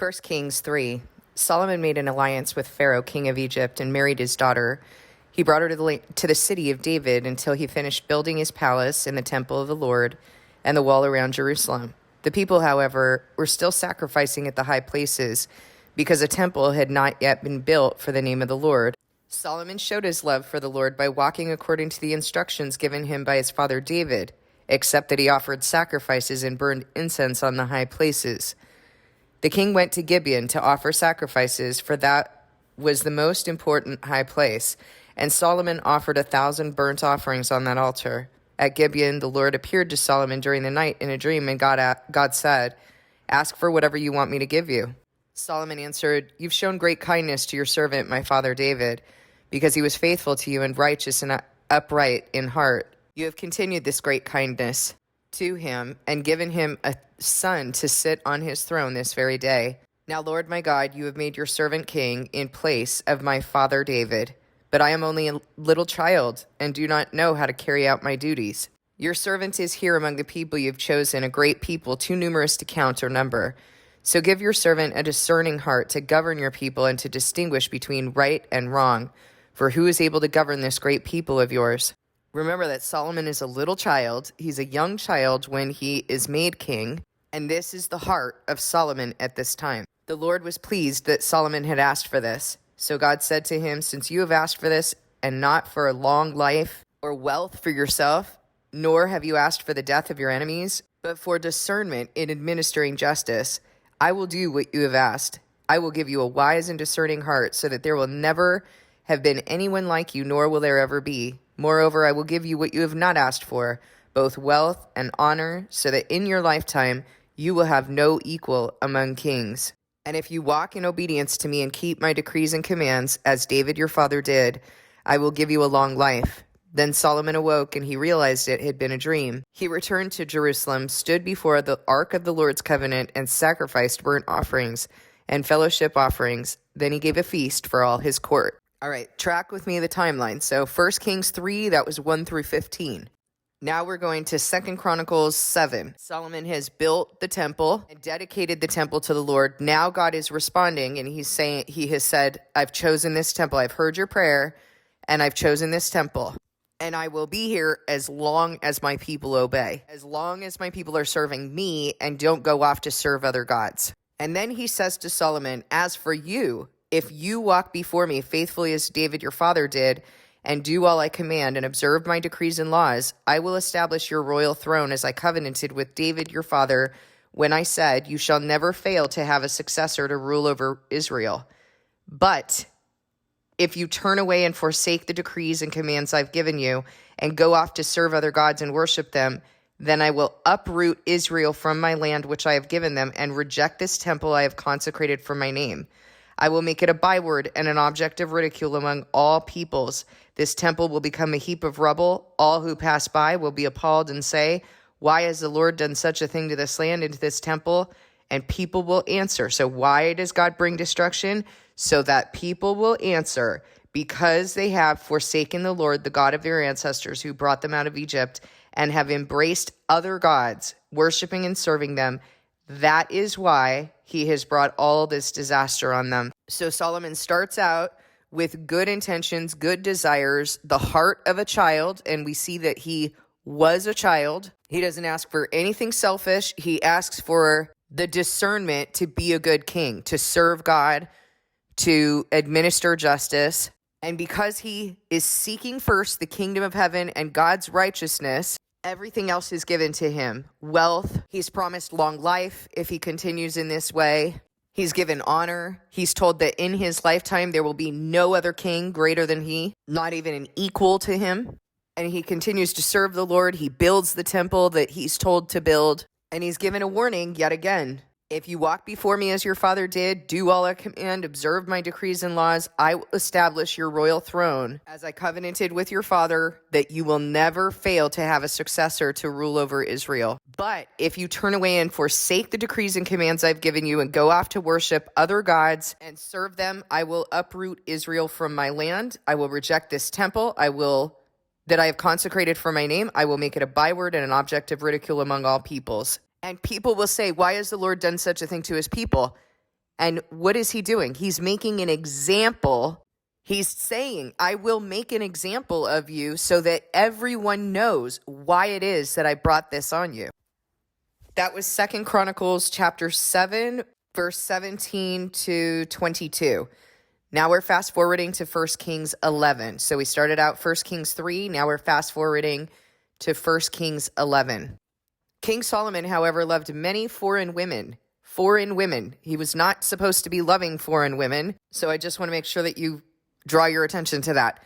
1 Kings 3. Solomon made an alliance with Pharaoh, king of Egypt, and married his daughter. He brought her to the city of David until he finished building his palace and the temple of the Lord and the wall around Jerusalem. The people, however, were still sacrificing at the high places because a temple had not yet been built for the name of the Lord. Solomon showed his love for the Lord by walking according to the instructions given him by his father David, except that he offered sacrifices and burned incense on the high places. The king went to Gibeon to offer sacrifices, for that was the most important high place, and Solomon offered 1,000 burnt offerings on that altar. At Gibeon, the Lord appeared to Solomon during the night in a dream, and God said, "Ask for whatever you want me to give you." Solomon answered, "You've shown great kindness to your servant, my father David, because he was faithful to you and righteous and upright in heart. You have continued this great kindness to him and given him a son to sit on his throne this very day. Now, Lord my God, you have made your servant king in place of my father David, but I am only a little child and do not know how to carry out my duties. Your servant is here among the people you have chosen, a great people, too numerous to count or number. So give your servant a discerning heart to govern your people and to distinguish between right and wrong. For who is able to govern this great people of yours?" Remember that Solomon is a little child. He's a young child when he is made king, and this is the heart of Solomon at this time. The Lord was pleased that Solomon had asked for this. So God said to him, "Since you have asked for this, and not for a long life or wealth for yourself, nor have you asked for the death of your enemies, but for discernment in administering justice, I will do what you have asked. I will give you a wise and discerning heart, so that there will never have been anyone like you, nor will there ever be. Moreover, I will give you what you have not asked for, both wealth and honor, so that in your lifetime you will have no equal among kings. And if you walk in obedience to me and keep my decrees and commands, as David your father did, I will give you a long life." Then Solomon awoke, and he realized it had been a dream. He returned to Jerusalem, stood before the ark of the Lord's covenant, and sacrificed burnt offerings and fellowship offerings. Then he gave a feast for all his court. All right, track with me the timeline. So 1 Kings 3, that was 1 through 15. Now we're going to 2 Chronicles 7. Solomon has built the temple and dedicated the temple to the Lord. Now God is responding, and he has said, "I've chosen this temple. I've heard your prayer, and I've chosen this temple. And I will be here as long as my people obey, as long as my people are serving me and don't go off to serve other gods." And then he says to Solomon, "As for you, if you walk before me faithfully as David your father did, and do all I command and observe my decrees and laws, I will establish your royal throne as I covenanted with David your father when I said, 'You shall never fail to have a successor to rule over Israel.' But if you turn away and forsake the decrees and commands I've given you and go off to serve other gods and worship them, then I will uproot Israel from my land which I have given them and reject this temple I have consecrated for my name. I will make it a byword and an object of ridicule among all peoples. This temple will become a heap of rubble. All who pass by will be appalled and say, 'Why has the Lord done such a thing to this land and to this temple?' And people will answer." So why does God bring destruction? So that people will answer, "Because they have forsaken the Lord, the God of their ancestors who brought them out of Egypt, and have embraced other gods, worshiping and serving them. That is why he has brought all this disaster on them." So Solomon starts out with good intentions, good desires, the heart of a child, and we see that he was a child. He doesn't ask for anything selfish. He asks for the discernment to be a good king, to serve God, to administer justice. And because he is seeking first the kingdom of heaven and God's righteousness, everything else is given to him. Wealth, he's promised long life if he continues in this way. He's given honor. He's told that in his lifetime there will be no other king greater than he, not even an equal to him. And he continues to serve the Lord. He builds the temple that he's told to build. And he's given a warning yet again. "If you walk before me as your father did, do all I command, observe my decrees and laws, I will establish your royal throne as I covenanted with your father, that you will never fail to have a successor to rule over Israel. But if you turn away and forsake the decrees and commands I've given you and go off to worship other gods and serve them, I will uproot Israel from my land. I will reject this temple. That I have consecrated for my name. I will make it a byword and an object of ridicule among all peoples. And people will say, 'Why has the Lord done such a thing to his people?' And what is he doing? He's making an example. He's saying, I will make an example of you so that everyone knows why it is that I brought this on you. That was 2 Chronicles chapter 7, verse 17 to 22. Now we're fast forwarding to 1 Kings 11. So we started out 1 Kings 3. Now we're fast forwarding to 1 Kings 11. King Solomon, however, loved many foreign women. Foreign women. He was not supposed to be loving foreign women. So I just want to make sure that you draw your attention to that.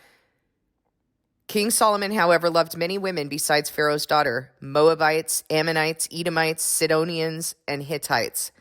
King Solomon, however, loved many women besides Pharaoh's daughter, Moabites, Ammonites, Edomites, Sidonians, and Hittites.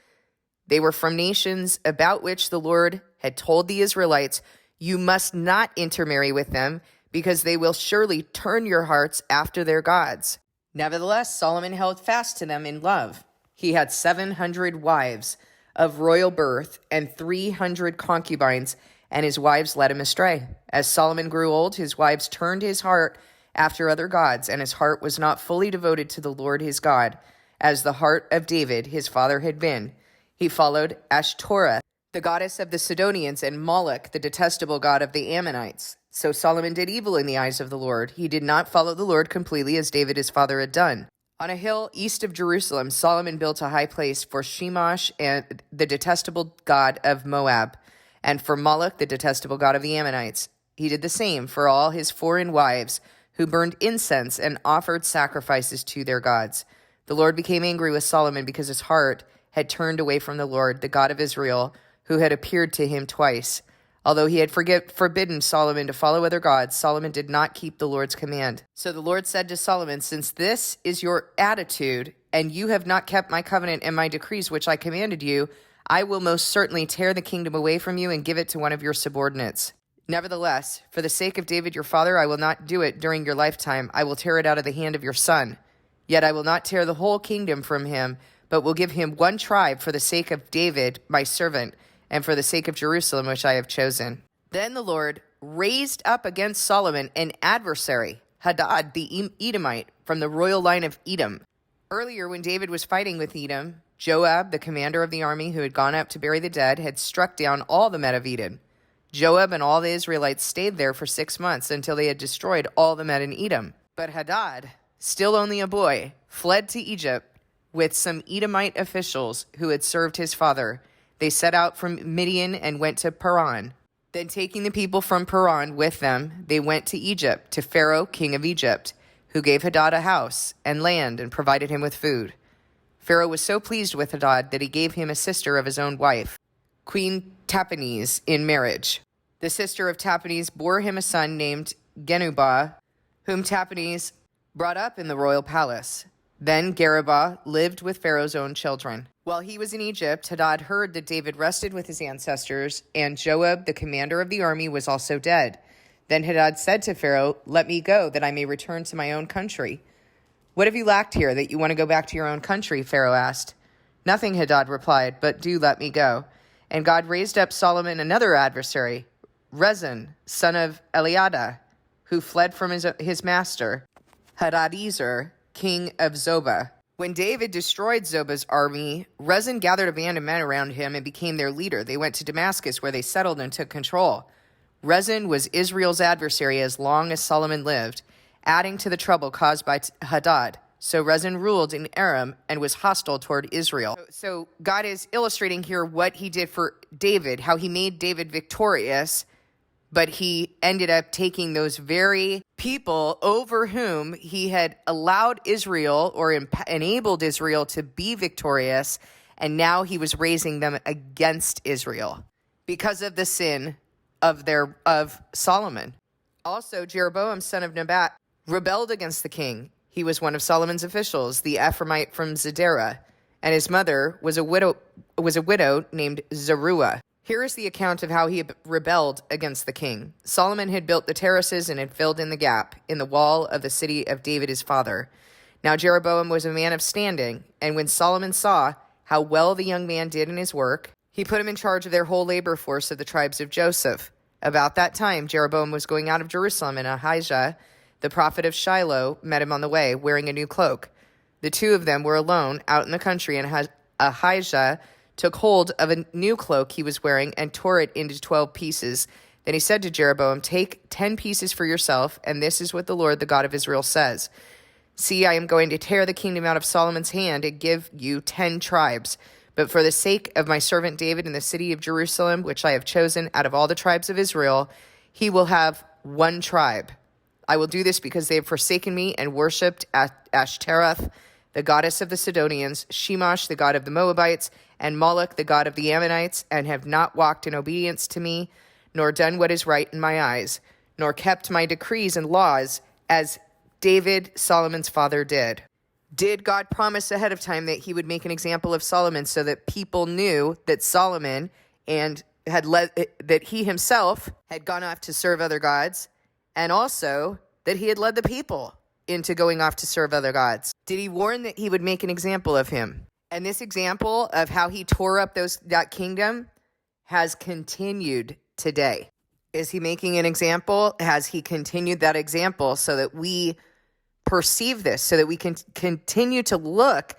They were from nations about which the Lord had told the Israelites, you must not intermarry with them, because they will surely turn your hearts after their gods. Nevertheless, Solomon held fast to them in love. He had 700 wives of royal birth and 300 concubines, and his wives led him astray. As Solomon grew old, his wives turned his heart after other gods, and his heart was not fully devoted to the Lord his God, as the heart of David his father had been. He followed Ashtoreth, the goddess of the Sidonians, and Moloch, the detestable god of the Ammonites. So Solomon did evil in the eyes of the Lord. He did not follow the Lord completely as David his father had done. On a hill east of Jerusalem, Solomon built a high place for Shemosh, and the detestable god of Moab, and for Moloch, the detestable god of the Ammonites. He did the same for all his foreign wives, who burned incense and offered sacrifices to their gods. The Lord became angry with Solomon because his heart had turned away from the Lord, the God of Israel, who had appeared to him twice. Although he had forbidden Solomon to follow other gods, Solomon did not keep the Lord's command. So the Lord said to Solomon, since this is your attitude, and you have not kept my covenant and my decrees which I commanded you, I will most certainly tear the kingdom away from you and give it to one of your subordinates. Nevertheless, for the sake of David your father, I will not do it during your lifetime. I will tear it out of the hand of your son. Yet I will not tear the whole kingdom from him, but will give him one tribe for the sake of David, my servant, and for the sake of Jerusalem, which I have chosen. Then the Lord raised up against Solomon an adversary, Hadad the Edomite, from the royal line of Edom. Earlier, when David was fighting with Edom, Joab, the commander of the army who had gone up to bury the dead, had struck down all the men of Edom. Joab and all the Israelites stayed there for 6 months until they had destroyed all the men in Edom. But Hadad, still only a boy, fled to Egypt with some Edomite officials who had served his father. They set out from Midian and went to Paran. Then taking the people from Paran with them, they went to Egypt, to Pharaoh, king of Egypt, who gave Hadad a house and land and provided him with food. Pharaoh was so pleased with Hadad that he gave him a sister of his own wife, Queen Tahpenes, in marriage. The sister of Tahpenes bore him a son named Genubah, whom Tahpenes brought up in the royal palace. Then Gerubah lived with Pharaoh's own children. While he was in Egypt, Hadad heard that David rested with his ancestors, and Joab, the commander of the army, was also dead. Then Hadad said to Pharaoh, let me go, that I may return to my own country. What have you lacked here, that you want to go back to your own country? Pharaoh asked. Nothing, Hadad replied, but do let me go. And God raised up Solomon another adversary, Rezin, son of Eliada, who fled from his master, Hadadezer, king of Zobah. When David destroyed Zobah's army, Rezin gathered a band of men around him and became their leader. They went to Damascus, where they settled and took control. Rezin was Israel's adversary as long as Solomon lived, adding to the trouble caused by Hadad. So Rezin ruled in Aram and was hostile toward Israel. So God is illustrating here what he did for David, how he made David victorious, but he ended up taking those very people over whom he had allowed Israel or enabled Israel to be victorious, and now he was raising them against Israel because of the sin of Solomon. Also, Jeroboam, son of Nebat, rebelled against the king. He was one of Solomon's officials, the Ephraimite from Zedera, and his mother was a widow named Zeruiah. Here is the account of how he rebelled against the king. Solomon had built the terraces and had filled in the gap in the wall of the city of David his father. Now Jeroboam was a man of standing, and when Solomon saw how well the young man did in his work, he put him in charge of their whole labor force of the tribes of Joseph. About that time, Jeroboam was going out of Jerusalem, and Ahijah, the prophet of Shiloh, met him on the way, wearing a new cloak. The two of them were alone out in the country, and Ahijah took hold of a new cloak he was wearing and tore it into 12 pieces. Then he said to Jeroboam, "Take 10 pieces for yourself, and this is what the Lord, the God of Israel, says. See, I am going to tear the kingdom out of Solomon's hand and give you 10 tribes. But for the sake of my servant David and the city of Jerusalem, which I have chosen out of all the tribes of Israel, he will have one tribe. I will do this because they have forsaken me and worshipped Ashtaroth, the goddess of the Sidonians, Shemosh, the god of the Moabites, and Moloch, the god of the Ammonites, and have not walked in obedience to me, nor done what is right in my eyes, nor kept my decrees and laws, as David, Solomon's father, did." Did God promise ahead of time that he would make an example of Solomon so that people knew that Solomon and that he himself had gone off to serve other gods, and also that he had led the people into going off to serve other gods? Did he warn that he would make an example of him? And this example of how he tore up that kingdom has continued today. Is he making an example? Has he continued that example so that we perceive this, so that we can continue to look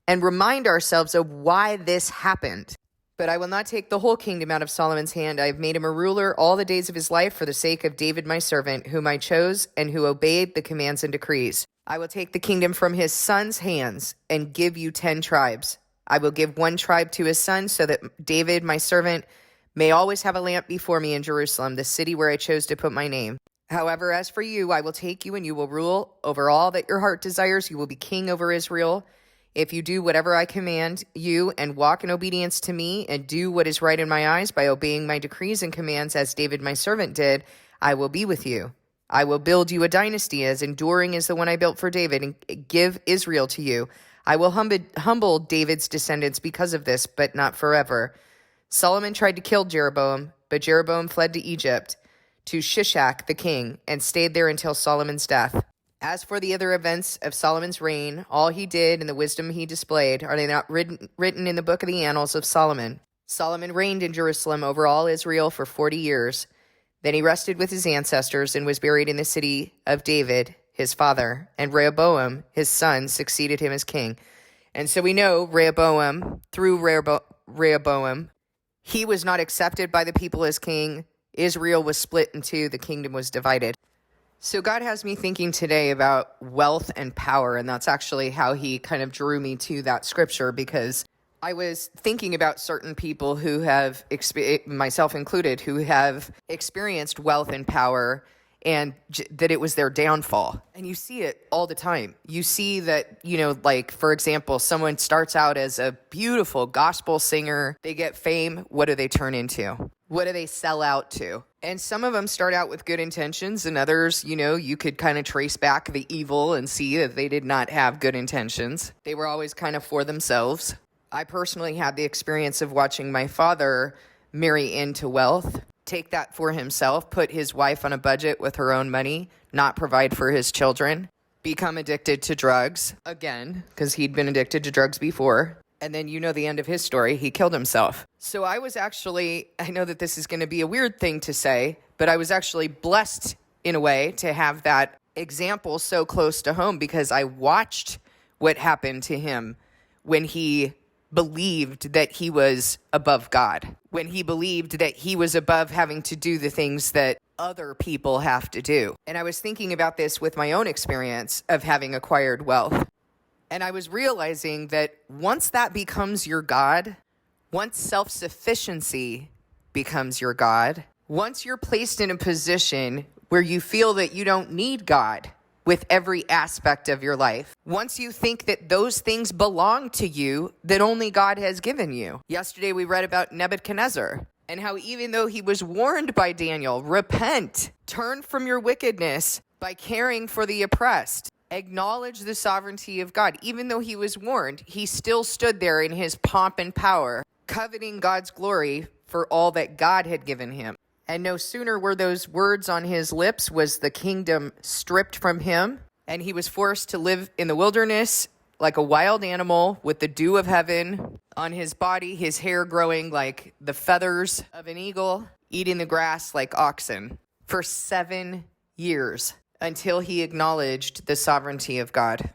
and remind ourselves of why this happened? But I will not take the whole kingdom out of Solomon's hand. I have made him a ruler all the days of his life for the sake of David my servant, whom I chose and who obeyed the commands and decrees. I will take the kingdom from his son's hands and give you 10 tribes. I will give one tribe to his son so that David my servant may always have a lamp before me in Jerusalem, the city where I chose to put my name. However, as for you, I will take you and you will rule over all that your heart desires. You will be king over Israel. If you do whatever I command you and walk in obedience to me and do what is right in my eyes by obeying my decrees and commands as David my servant did, I will be with you. I will build you a dynasty as enduring as the one I built for David and give Israel to you. I will humble David's descendants because of this, but not forever. Solomon tried to kill Jeroboam, but Jeroboam fled to Egypt, to Shishak the king, and stayed there until Solomon's death. As for the other events of Solomon's reign, all he did and the wisdom he displayed, are they not written in the book of the annals of Solomon? Solomon reigned in Jerusalem over all Israel for 40 years. Then he rested with his ancestors and was buried in the city of David, his father, and Rehoboam, his son, succeeded him as king. And so we know through Rehoboam, he was not accepted by the people as king. Israel was split in two. The kingdom was divided. So God has me thinking today about wealth and power, and that's actually how he kind of drew me to that scripture, because I was thinking about certain people who have, myself included, who have experienced wealth and power, and that it was their downfall. And you see it all the time. You see that, like, for example, someone starts out as a beautiful gospel singer. They get fame. What do they turn into? What do they sell out to? And some of them start out with good intentions, and others, you could kind of trace back the evil and see that they did not have good intentions. They were always kind of for themselves. I personally had the experience of watching my father marry into wealth, take that for himself, put his wife on a budget with her own money, not provide for his children, become addicted to drugs, again, because he'd been addicted to drugs before. And then the end of his story, he killed himself. So I know that this is going to be a weird thing to say, but I was actually blessed in a way to have that example so close to home, because I watched what happened to him when he believed that he was above God, when he believed that he was above having to do the things that other people have to do. And I was thinking about this with my own experience of having acquired wealth. And I was realizing that once that becomes your God, once self-sufficiency becomes your God, once you're placed in a position where you feel that you don't need God with every aspect of your life, once you think that those things belong to you that only God has given you. Yesterday we read about Nebuchadnezzar and how even though he was warned by Daniel, repent, turn from your wickedness by caring for the oppressed, acknowledge the sovereignty of God. Even though he was warned, he still stood there in his pomp and power, coveting God's glory for all that God had given him. And no sooner were those words on his lips was the kingdom stripped from him, and he was forced to live in the wilderness like a wild animal with the dew of heaven on his body, his hair growing like the feathers of an eagle, eating the grass like oxen for 7 years until he acknowledged the sovereignty of God.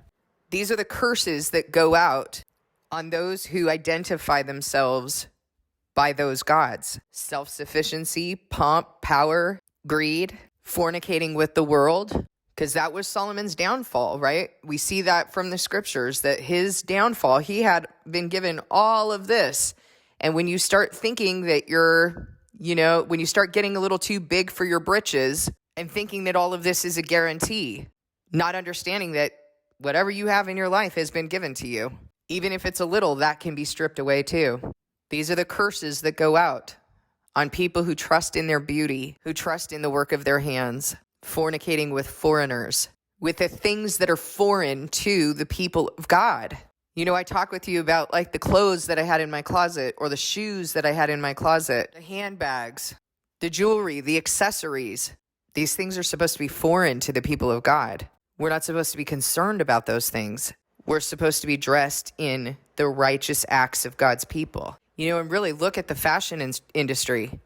These are the curses that go out on those who identify themselves by those gods. Self-sufficiency, pomp, power, greed, fornicating with the world, because that was Solomon's downfall, right? We see that from the scriptures, that his downfall, he had been given all of this. And when you start thinking that when you start getting a little too big for your britches and thinking that all of this is a guarantee, not understanding that whatever you have in your life has been given to you. Even if it's a little, that can be stripped away too. These are the curses that go out on people who trust in their beauty, who trust in the work of their hands, fornicating with foreigners, with the things that are foreign to the people of God. I talk with you about like the clothes that I had in my closet, or the shoes that I had in my closet, the handbags, the jewelry, the accessories. These things are supposed to be foreign to the people of God. We're not supposed to be concerned about those things. We're supposed to be dressed in the righteous acts of God's people. And really look at the fashion industry.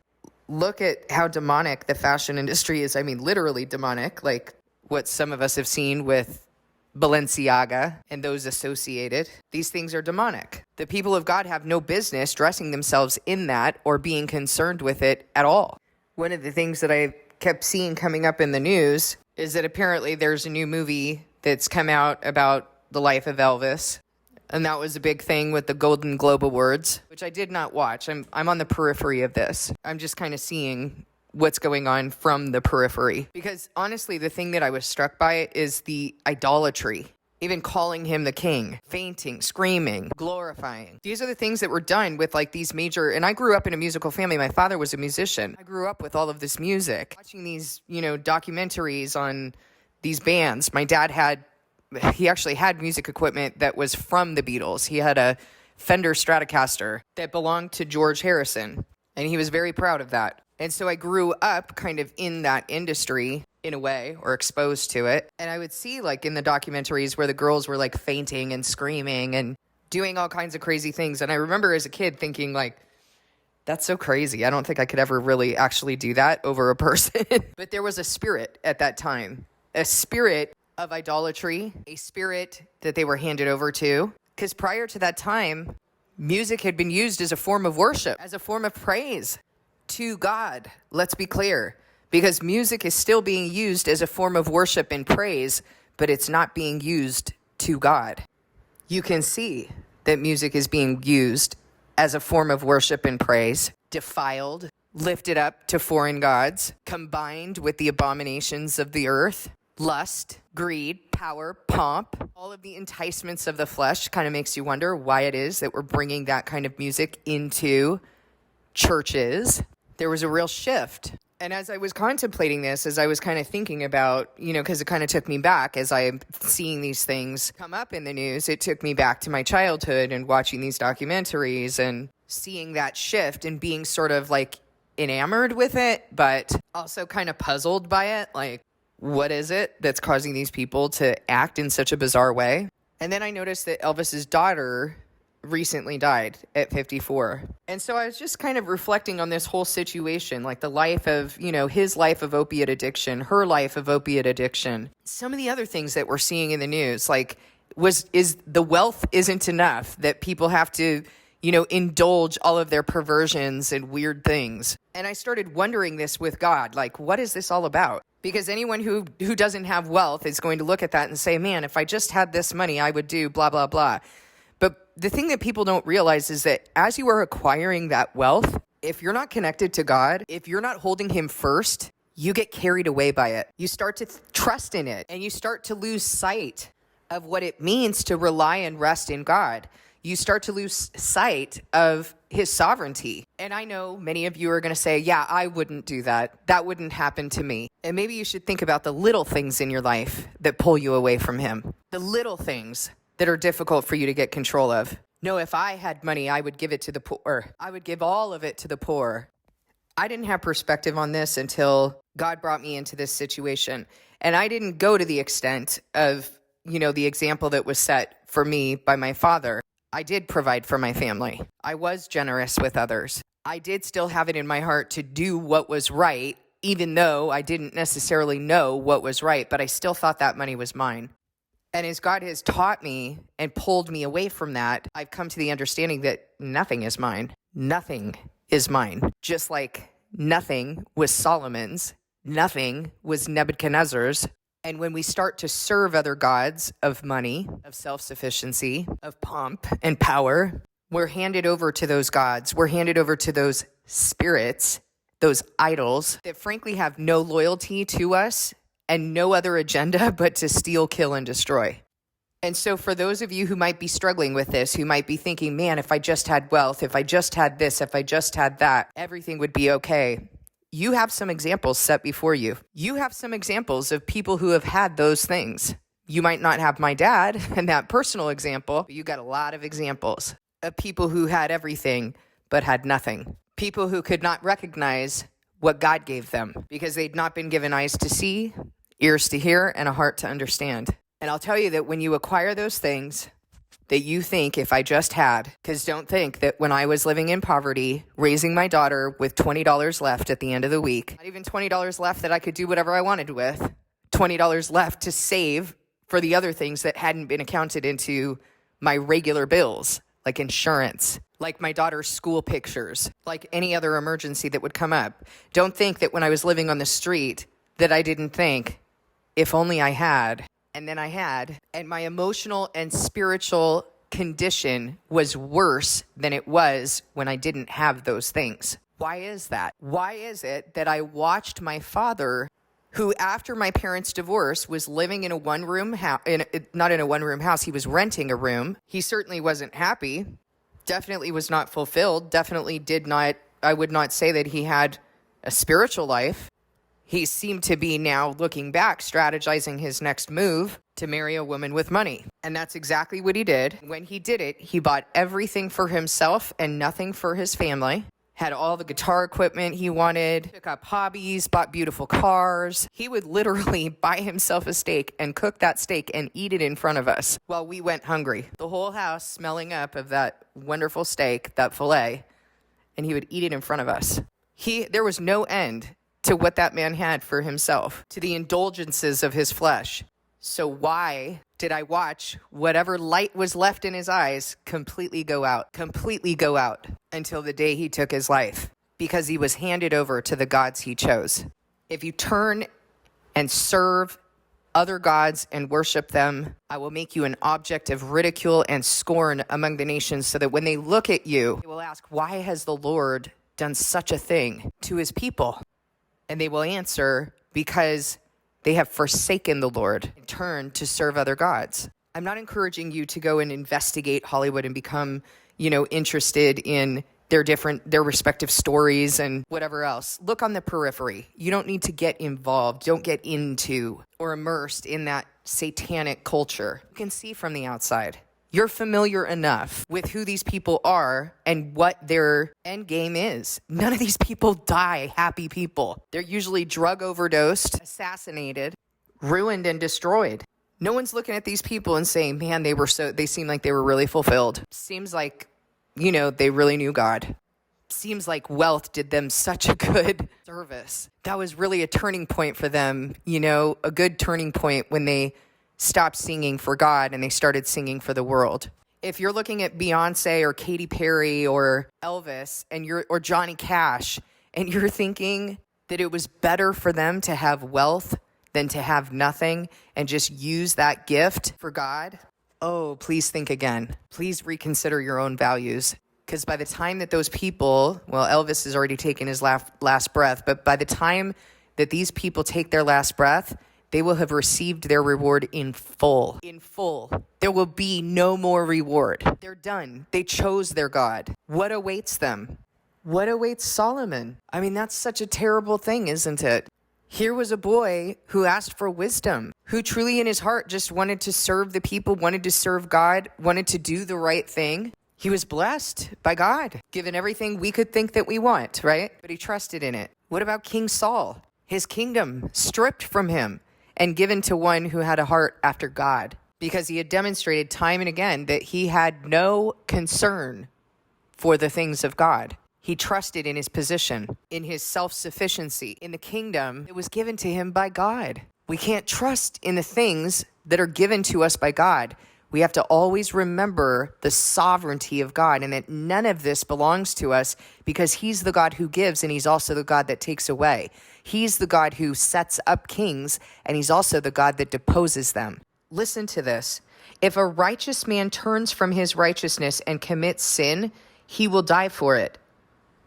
Look at how demonic the fashion industry is. I mean, literally demonic, like what some of us have seen with Balenciaga and those associated. These things are demonic. The people of God have no business dressing themselves in that or being concerned with it at all. One of the things that I kept seeing coming up in the news is that apparently there's a new movie that's come out about the life of Elvis. And that was a big thing with the Golden Globe Awards, which I did not watch. I'm on the periphery of this. I'm just kind of seeing what's going on from the periphery. Because honestly, the thing that I was struck by is the idolatry. Even calling him the king, fainting, screaming, glorifying. These are the things that were done with like these major, and I grew up in a musical family. My father was a musician. I grew up with all of this music, watching these, documentaries on these bands. My dad he actually had music equipment that was from the Beatles. He had a Fender Stratocaster that belonged to George Harrison, and he was very proud of that. And so I grew up kind of in that industry in a way, or exposed to it. And I would see like in the documentaries where the girls were like fainting and screaming and doing all kinds of crazy things. And I remember as a kid thinking like, that's so crazy. I don't think I could ever really actually do that over a person. But there was a spirit at that time, a spirit of idolatry, a spirit that they were handed over to. Because prior to that time, music had been used as a form of worship, as a form of praise to God. Let's be clear. Because music is still being used as a form of worship and praise, but it's not being used to God. You can see that music is being used as a form of worship and praise, defiled, lifted up to foreign gods, combined with the abominations of the earth. Lust, greed, power, pomp, all of the enticements of the flesh. Kind of makes you wonder why it is that we're bringing that kind of music into churches. There was a real shift. And as I was contemplating this, as I was kind of thinking about, because it kind of took me back as I'm seeing these things come up in the news, it took me back to my childhood and watching these documentaries and seeing that shift and being sort of like enamored with it, but also kind of puzzled by it. Like, what is it that's causing these people to act in such a bizarre way? And then I noticed that Elvis's daughter recently died at 54. And so I was just kind of reflecting on this whole situation, like the life of, his life of opiate addiction, her life of opiate addiction. Some of the other things that we're seeing in the news, like is the wealth isn't enough, that people have to, indulge all of their perversions and weird things. And I started wondering this with God, like, what is this all about? Because anyone who doesn't have wealth is going to look at that and say, man, if I just had this money, I would do blah, blah, blah. But the thing that people don't realize is that as you are acquiring that wealth, if you're not connected to God, if you're not holding him first, you get carried away by it. You start to trust in it, and you start to lose sight of what it means to rely and rest in God. You start to lose sight of his sovereignty. And I know many of you are going to say, yeah, I wouldn't do that. That wouldn't happen to me. And maybe you should think about the little things in your life that pull you away from him. The little things that are difficult for you to get control of. No, if I had money, I would give it to the poor. I would give all of it to the poor. I didn't have perspective on this until God brought me into this situation. And I didn't go to the extent of, the example that was set for me by my father. I did provide for my family. I was generous with others. I did still have it in my heart to do what was right, even though I didn't necessarily know what was right, but I still thought that money was mine. And as God has taught me and pulled me away from that, I've come to the understanding that nothing is mine. Nothing is mine. Just like nothing was Solomon's, nothing was Nebuchadnezzar's. And when we start to serve other gods of money, of self-sufficiency, of pomp and power, we're handed over to those gods. We're handed over to those spirits, those idols that frankly have no loyalty to us and no other agenda but to steal, kill, and destroy. And so for those of you who might be struggling with this, who might be thinking, man, if I just had wealth, if I just had this, if I just had that, everything would be okay. You have some examples set before you. You have some examples of people who have had those things. You might not have my dad and that personal example, but you got a lot of examples of people who had everything but had nothing. People who could not recognize what God gave them because they'd not been given eyes to see, ears to hear, and a heart to understand. And I'll tell you that when you acquire those things that you think if I just had, because don't think that when I was living in poverty, raising my daughter with $20 left at the end of the week, not even $20 left that I could do whatever I wanted with, $20 left to save for the other things that hadn't been accounted into my regular bills, like insurance, like my daughter's school pictures, like any other emergency that would come up. Don't think that when I was living on the street that I didn't think, if only I had, and then I had, and my emotional and spiritual condition was worse than it was when I didn't have those things. Why is that? Why is it that I watched my father, who after my parents' divorce was living in a one-room house, not in a one-room house, he was renting a room. He certainly wasn't happy, definitely was not fulfilled, definitely did not, I would not say that he had a spiritual life. He seemed to be now looking back, strategizing his next move to marry a woman with money. And that's exactly what he did. When he did it, he bought everything for himself and nothing for his family. Had all the guitar equipment he wanted, took up hobbies, bought beautiful cars. He would literally buy himself a steak and cook that steak and eat it in front of us while we went hungry. The whole house smelling up of that wonderful steak, that filet, and he would eat it in front of us. There was no end to what that man had for himself, to the indulgences of his flesh. So why did I watch whatever light was left in his eyes completely go out until the day he took his life? Because he was handed over to the gods he chose. If you turn and serve other gods and worship them, I will make you an object of ridicule and scorn among the nations, so that when they look at you, they will ask, why has the Lord done such a thing to his people? And they will answer, because they have forsaken the Lord and turned to serve other gods. I'm not encouraging you to go and investigate Hollywood and become, interested in their respective stories and whatever else. Look on the periphery. You don't need to get involved. Don't get into or immersed in that satanic culture. You can see from the outside. You're familiar enough with who these people are and what their end game is. None of these people die happy people. They're usually drug overdosed, assassinated, ruined, and destroyed. No one's looking at these people and saying, man, they seem like they were really fulfilled. Seems like, they really knew God. Seems like wealth did them such a good service. That was really a turning point for them, a good turning point when they stopped singing for God and they started singing for the world. If you're looking at Beyonce or Katy Perry or Elvis or Johnny Cash, and you're thinking that it was better for them to have wealth than to have nothing and just use that gift for God, oh, please think again. Please reconsider your own values. Because by the time that those people, Elvis has already taken his last breath, but by the time that these people take their last breath, they will have received their reward in full. In full. There will be no more reward. They're done. They chose their God. What awaits them? What awaits Solomon? I mean, that's such a terrible thing, isn't it? Here was a boy who asked for wisdom, who truly in his heart just wanted to serve the people, wanted to serve God, wanted to do the right thing. He was blessed by God, given everything we could think that we want, right? But he trusted in it. What about King Saul? His kingdom stripped from him and given to one who had a heart after God, because he had demonstrated time and again that he had no concern for the things of God. He trusted in his position, in his self-sufficiency, in the kingdom that was given to him by God. We can't trust in the things that are given to us by God, we have to always remember the sovereignty of God and that none of this belongs to us because he's the God who gives and he's also the God that takes away. He's the God who sets up kings and he's also the God that deposes them. Listen to this. If a righteous man turns from his righteousness and commits sin, he will die for it.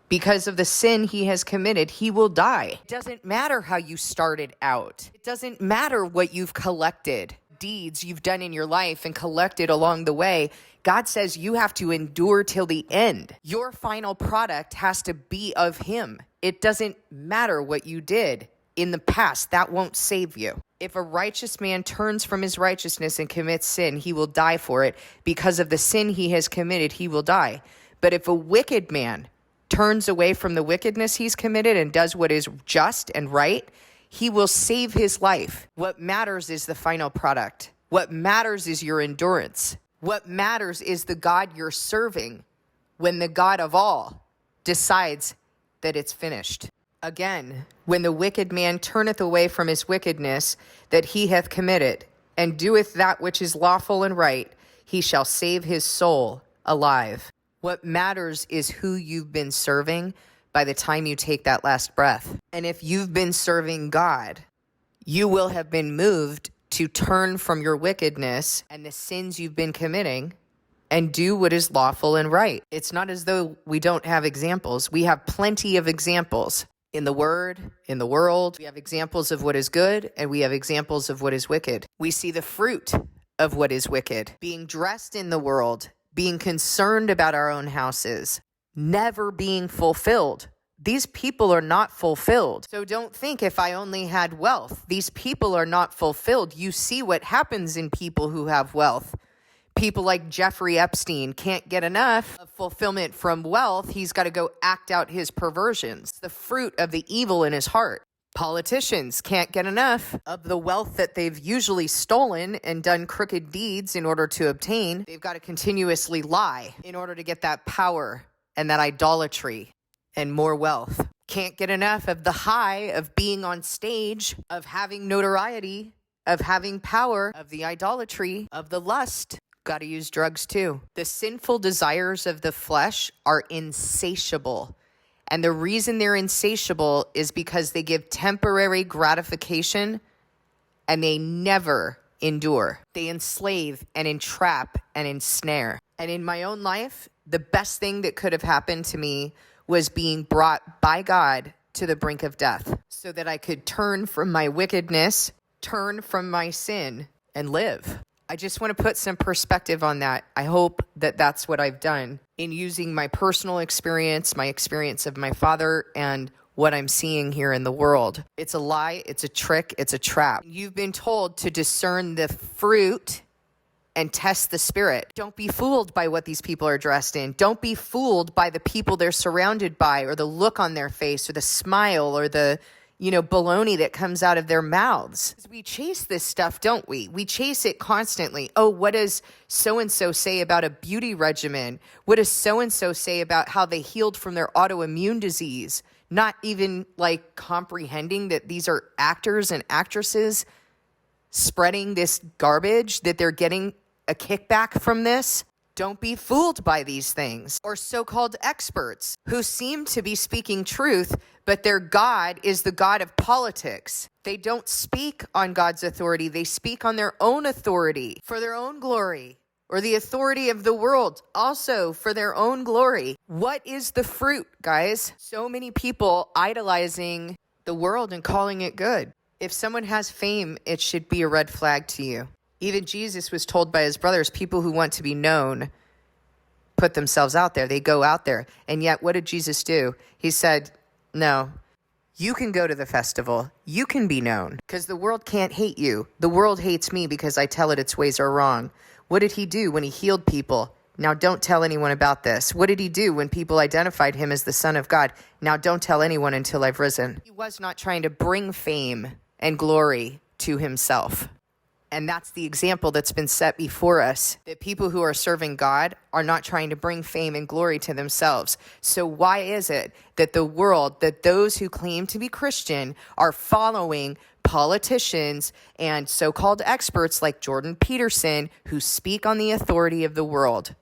Because of the sin he has committed, he will die. It doesn't matter how you started out. It doesn't matter what you've collected, deeds you've done in your life and collected along the way. God says you have to endure till the end. Your final product has to be of him. It doesn't matter what you did in the past. That won't save you. If a righteous man turns from his righteousness and commits sin, he will die for it. Because of the sin he has committed, he will die. But if a wicked man turns away from the wickedness he's committed and does what is just and right, he will save his life. What matters is the final product. What matters is your endurance. What matters is the God you're serving when the God of all decides that it's finished. Again, when the wicked man turneth away from his wickedness that he hath committed, and doeth that which is lawful and right, he shall save his soul alive. What matters is who you've been serving by the time you take that last breath. And if you've been serving God, you will have been moved to turn from your wickedness and the sins you've been committing and do what is lawful and right. It's not as though we don't have examples. We have plenty of examples in the Word, in the world. We have examples of what is good and we have examples of what is wicked. We see the fruit of what is wicked, being dressed in the world, being concerned about our own houses, never being fulfilled. These people are not fulfilled. So don't think if I only had wealth. These people are not fulfilled. You see what happens in people who have wealth. People like Jeffrey Epstein can't get enough of fulfillment from wealth. He's got to go act out his perversions, the fruit of the evil in his heart. Politicians can't get enough of the wealth that they've usually stolen and done crooked deeds in order to obtain. They've got to continuously lie in order to get that power and that idolatry and more wealth. Can't get enough of the high of being on stage, of having notoriety, of having power, of the idolatry, of the lust. Got to use drugs too. The sinful desires of the flesh are insatiable. And the reason they're insatiable is because they give temporary gratification and they never endure. They enslave and entrap and ensnare. And in my own life, the best thing that could have happened to me was being brought by God to the brink of death so that I could turn from my wickedness, turn from my sin, and live. I just want to put some perspective on that. I hope that that's what I've done in using my personal experience, my experience of my father, and what I'm seeing here in the world. It's a lie, it's a trick, it's a trap. You've been told to discern the fruit and test the spirit. Don't be fooled by what these people are dressed in. Don't be fooled by the people they're surrounded by or the look on their face or the smile or the baloney that comes out of their mouths. We chase this stuff, don't we? We chase it constantly. Oh, what does so-and-so say about a beauty regimen? What does so-and-so say about how they healed from their autoimmune disease? Not even comprehending that these are actors and actresses spreading this garbage, that they're getting a kickback from this. Don't be fooled by these things. Or so-called experts who seem to be speaking truth, but their God is the God of politics. They don't speak on God's authority. They speak on their own authority for their own glory, or the authority of the world also for their own glory. What is the fruit, guys? So many people idolizing the world and calling it good. If someone has fame, it should be a red flag to you. Even Jesus was told by his brothers, people who want to be known put themselves out there. They go out there. And yet, what did Jesus do? He said, no, you can go to the festival. You can be known because the world can't hate you. The world hates me because I tell it its ways are wrong. What did he do when he healed people? Now, don't tell anyone about this. What did he do when people identified him as the Son of God? Now, don't tell anyone until I've risen. He was not trying to bring fame and glory to himself. And that's the example that's been set before us, that people who are serving God are not trying to bring fame and glory to themselves. So why is it that the world, that those who claim to be Christian are following politicians and so-called experts like Jordan Peterson, who speak on the authority of the world,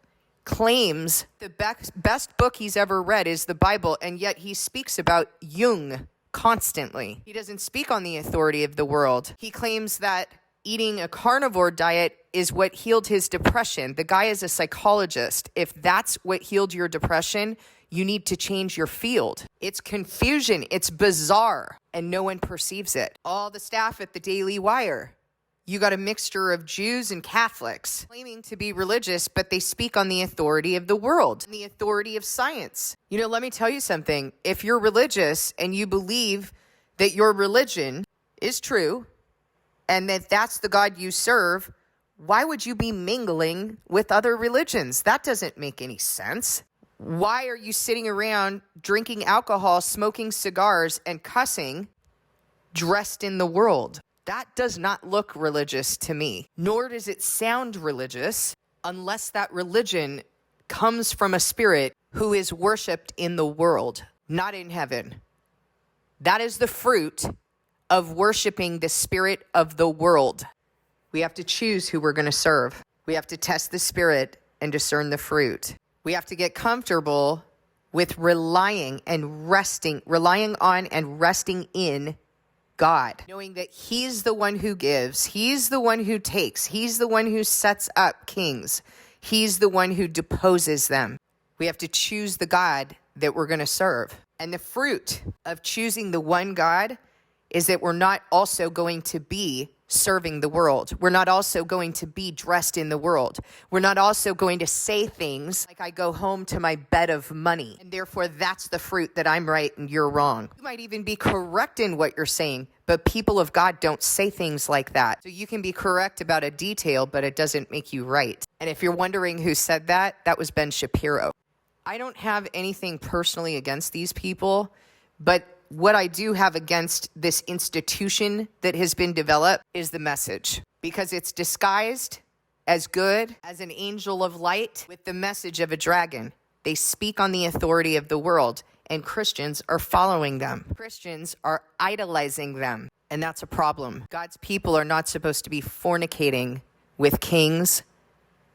claims the best book he's ever read is the Bible, and yet he speaks about Jung constantly. He doesn't speak on the authority of the world. He claims that eating a carnivore diet is what healed his depression. The guy is a psychologist. If that's what healed your depression, you need to change your field. It's confusion. It's bizarre, and no one perceives it. All the staff at the Daily Wire, you got a mixture of Jews and Catholics claiming to be religious, but they speak on the authority of the world and the authority of science. Let me tell you something. If you're religious and you believe that your religion is true and that that's the God you serve, why would you be mingling with other religions? That doesn't make any sense. Why are you sitting around drinking alcohol, smoking cigars, and cussing dressed in the world? That does not look religious to me, nor does it sound religious unless that religion comes from a spirit who is worshiped in the world, not in heaven. That is the fruit of worshiping the spirit of the world. We have to choose who we're going to serve. We have to test the spirit and discern the fruit. We have to get comfortable with relying on and resting in God, knowing that he's the one who gives, he's the one who takes, he's the one who sets up kings, he's the one who deposes them. We have to choose the God that we're going to serve. And the fruit of choosing the one God is that we're not also going to be serving the world. We're not also going to be dressed in the world. We're not also going to say things like, I go home to my bed of money, and therefore that's the fruit that I'm right and you're wrong. You might even be correct in what you're saying, but people of God don't say things like that. So you can be correct about a detail, but it doesn't make you right. And if you're wondering who said that, that was Ben Shapiro. I don't have anything personally against these people, but what I do have against this institution that has been developed is the message, because it's disguised as good as an angel of light with the message of a dragon. They speak on the authority of the world, and Christians are following them. Christians are idolizing them, and that's a problem. God's people are not supposed to be fornicating with kings,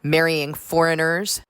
marrying foreigners,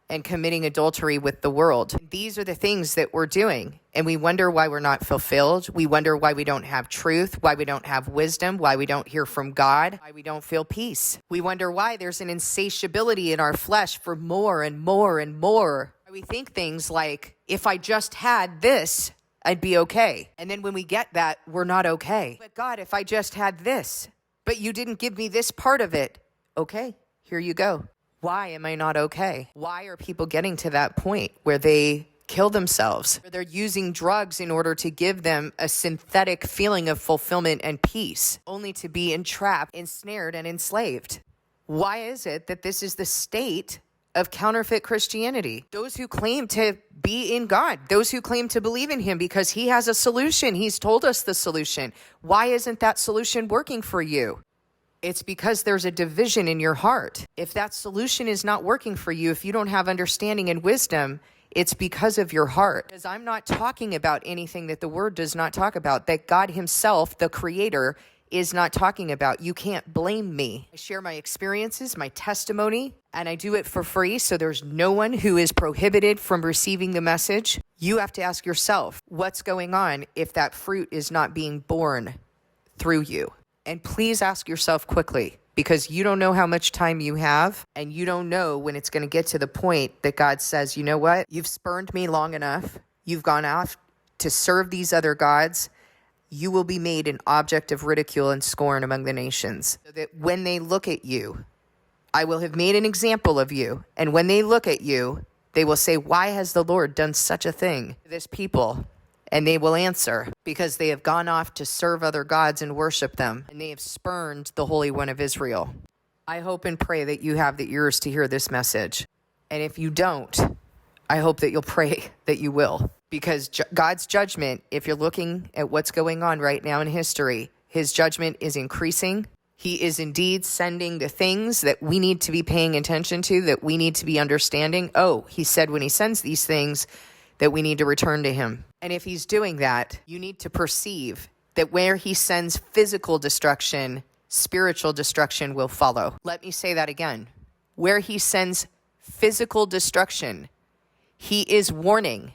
and committing adultery with the world. These are the things that we're doing, and we wonder why we're not fulfilled. We wonder why we don't have truth, why we don't have wisdom, why we don't hear from God, why we don't feel peace. We wonder why there's an insatiability in our flesh for more and more and more. We think things like, if I just had this, I'd be okay. And then when we get that, we're not okay. But God, if I just had this, but you didn't give me this part of it. Okay, here you go. Why am I not okay? Why are people getting to that point where they kill themselves? Where they're using drugs in order to give them a synthetic feeling of fulfillment and peace, only to be entrapped, ensnared, and enslaved? Why is it that this is the state of counterfeit Christianity? Those who claim to be in God, those who claim to believe in him because he has a solution. He's told us the solution. Why isn't that solution working for you? It's because there's a division in your heart. If that solution is not working for you, if you don't have understanding and wisdom, it's because of your heart. Because I'm not talking about anything that the word does not talk about, that God himself, the creator, is not talking about. You can't blame me. I share my experiences, my testimony, and I do it for free, so there's no one who is prohibited from receiving the message. You have to ask yourself, what's going on if that fruit is not being born through you? And please ask yourself quickly, because you don't know how much time you have, and you don't know when it's going to get to the point that God says, you know what? You've spurned me long enough. You've gone off to serve these other gods. You will be made an object of ridicule and scorn among the nations, so that when they look at you, I will have made an example of you. And when they look at you, they will say, why has the Lord done such a thing to this people? And they will answer, because they have gone off to serve other gods and worship them, and they have spurned the Holy One of Israel. I hope and pray that you have the ears to hear this message. And if you don't, I hope that you'll pray that you will. Because God's judgment, if you're looking at what's going on right now in history, his judgment is increasing. He is indeed sending the things that we need to be paying attention to, that we need to be understanding. Oh, he said when he sends these things, that we need to return to him. And if he's doing that, you need to perceive that where he sends physical destruction, spiritual destruction will follow. Let me say that again. Where he sends physical destruction, he is warning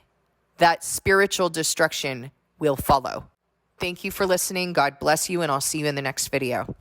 that spiritual destruction will follow. Thank you for listening. God bless you, and I'll see you in the next video.